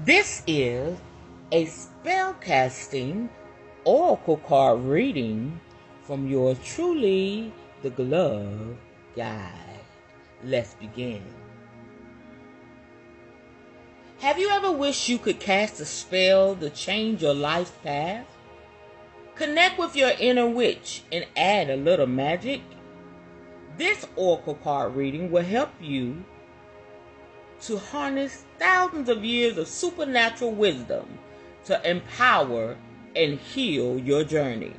This is a spellcasting oracle card reading from yours truly, the Glove Guide. Let's begin. Have you ever wished you could cast a spell to change your life's path? Connect with your inner witch and add a little magic? This oracle card reading will help you to harness thousands of years of supernatural wisdom to empower and heal your journey.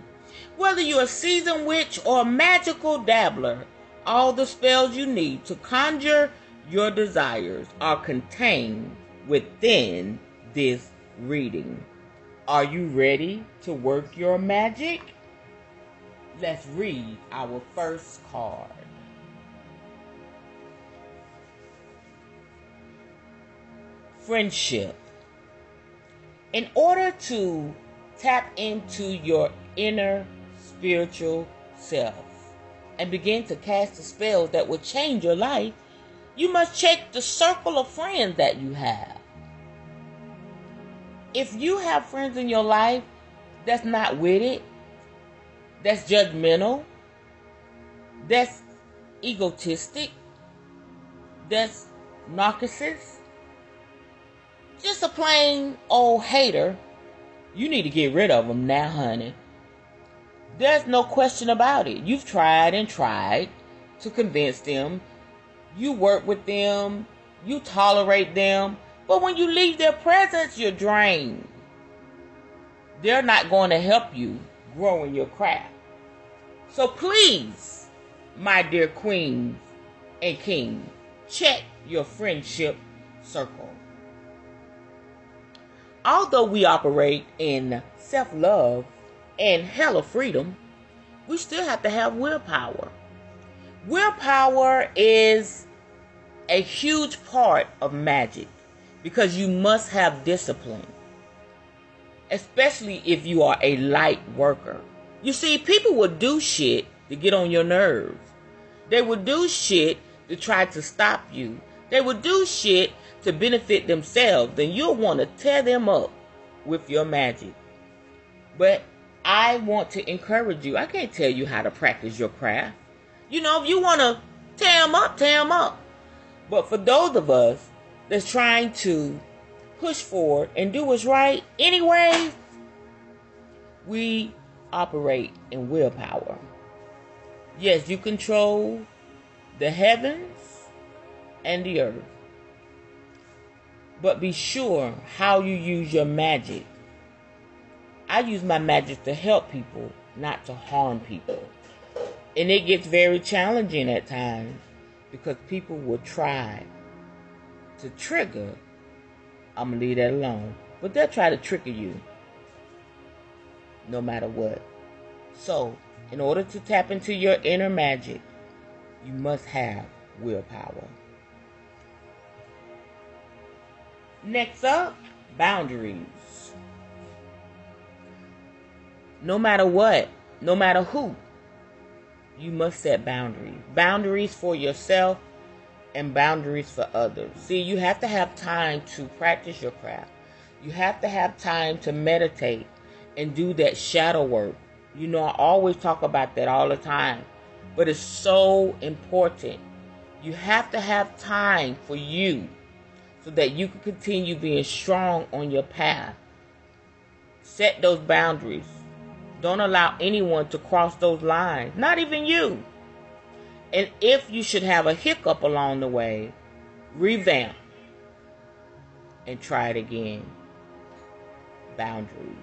Whether you're a seasoned witch or a magical dabbler, all the spells you need to conjure your desires are contained within this reading. Are you ready to work your magic? Let's read our first card. Friendship. In order to tap into your inner spiritual self and begin to cast the spells that will change your life, you must check the circle of friends that you have. If you have friends in your life that's not with it, that's judgmental, that's egotistic, that's narcissist, just a plain old hater, you need to get rid of them now, honey. There's no question about it. You've tried and tried to convince them. You work with them. You tolerate them. But when you leave their presence, you're drained. They're not going to help you grow in your craft. So please, my dear queens and kings, check your friendship circle. Although we operate in self-love and hella freedom, we still have to have willpower. Willpower is a huge part of magic because you must have discipline, especially if you are a light worker. You see, people will do shit to get on your nerves. They will do shit to try to stop you. They will do shit to benefit themselves, and you'll want to tear them up with your magic. But I want to encourage you. I can't tell you how to practice your craft. You know, if you want to tear them up, tear them up. But for those of us that's trying to push forward and do what's right anyway, we operate in willpower. Yes, you control the heavens and the earth. But be sure how you use your magic. I use my magic to help people, not to harm people. And it gets very challenging at times because people will try to trigger. I'm going to leave that alone. But they'll try to trigger you no matter what. So, in order to tap into your inner magic, you must have willpower. Next up, boundaries. No matter what, no matter who, you must set boundaries. Boundaries for yourself and boundaries for others. See, you have to have time to practice your craft. You have to have time to meditate and do that shadow work. You know, I always talk about that all the time. But it's so important. You have to have time for you so that you can continue being strong on your path. Set those boundaries. Don't allow anyone to cross those lines, not even you. And if you should have a hiccup along the way, revamp and try it again. Boundaries.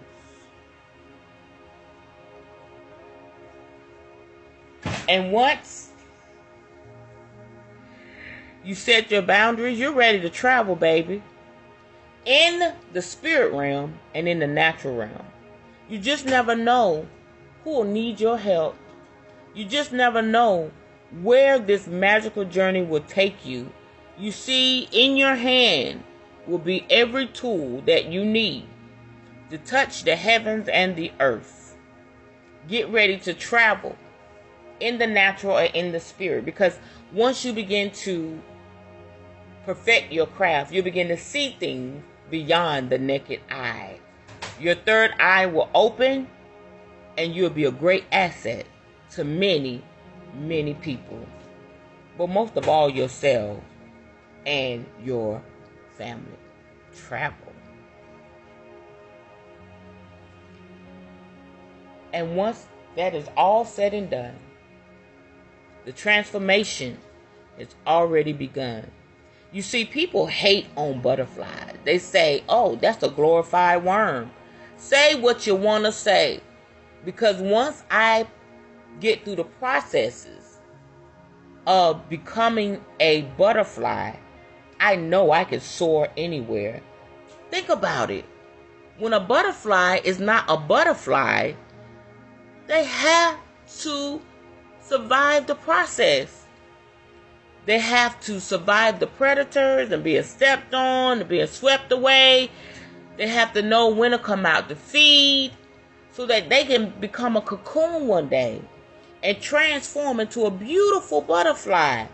And once you set your boundaries, you're ready to travel, baby. In the spirit realm and in the natural realm. You just never know who will need your help. You just never know where this magical journey will take you. You see, in your hand will be every tool that you need to touch the heavens and the earth. Get ready to travel in the natural and in the spirit, because once you begin to perfect your craft, you begin to see things beyond the naked eye. Your third eye will open, and you'll be a great asset to many, many people. But most of all, yourself and your family. Travel. And once that is all said and done, the transformation has already begun. You see, people hate on butterflies. They say, oh, that's a glorified worm. Say what you want to say. Because once I get through the processes of becoming a butterfly, I know I can soar anywhere. Think about it. When a butterfly is not a butterfly, they have to survive the process. They have to survive the predators and being stepped on and being swept away. They have to know when to come out to feed so that they can become a cocoon one day and transform into a beautiful butterfly.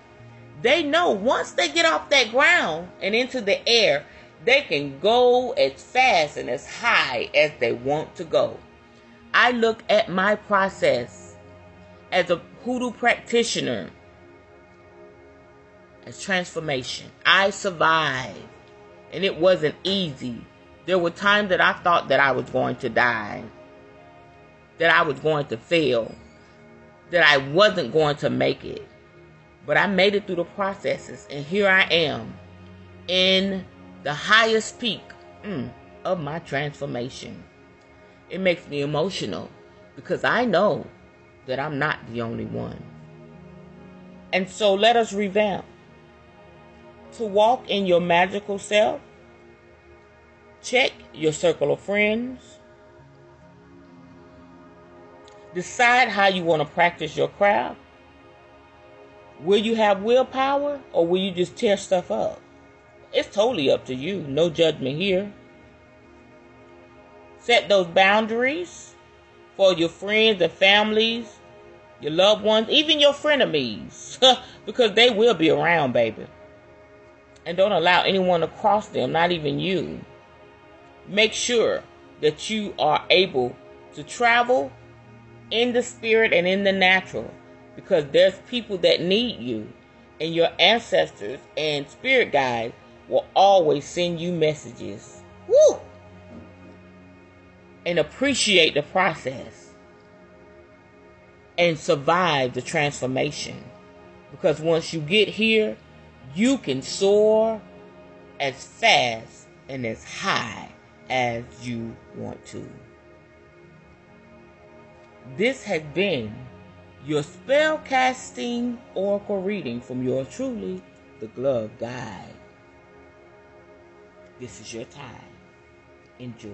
They know once they get off that ground and into the air, they can go as fast and as high as they want to go. I look at my process as a hoodoo practitioner as transformation. I survived, and it wasn't easy. There were times that I thought that I was going to die, that I was going to fail, that I wasn't going to make it. But I made it through the processes, and here I am in the highest peak of my transformation. It makes me emotional because I know that I'm not the only one. And so let us revamp. To walk in your magical self, check your circle of friends. Decide how you want to practice your craft. Will you have willpower, or will you just tear stuff up? It's totally up to you. No judgment here. Set those boundaries for your friends and families, your loved ones, even your frenemies, because they will be around, baby. And don't allow anyone to cross them, not even you. Make sure that you are able to travel in the spirit and in the natural, because there's people that need you, and your ancestors and spirit guides will always send you messages. Woo! And appreciate the process and survive the transformation, because once you get here, you can soar as fast and as high as you want to. This has been your spellcasting oracle reading from yours truly, the Glove Guide. This is your time. Enjoy.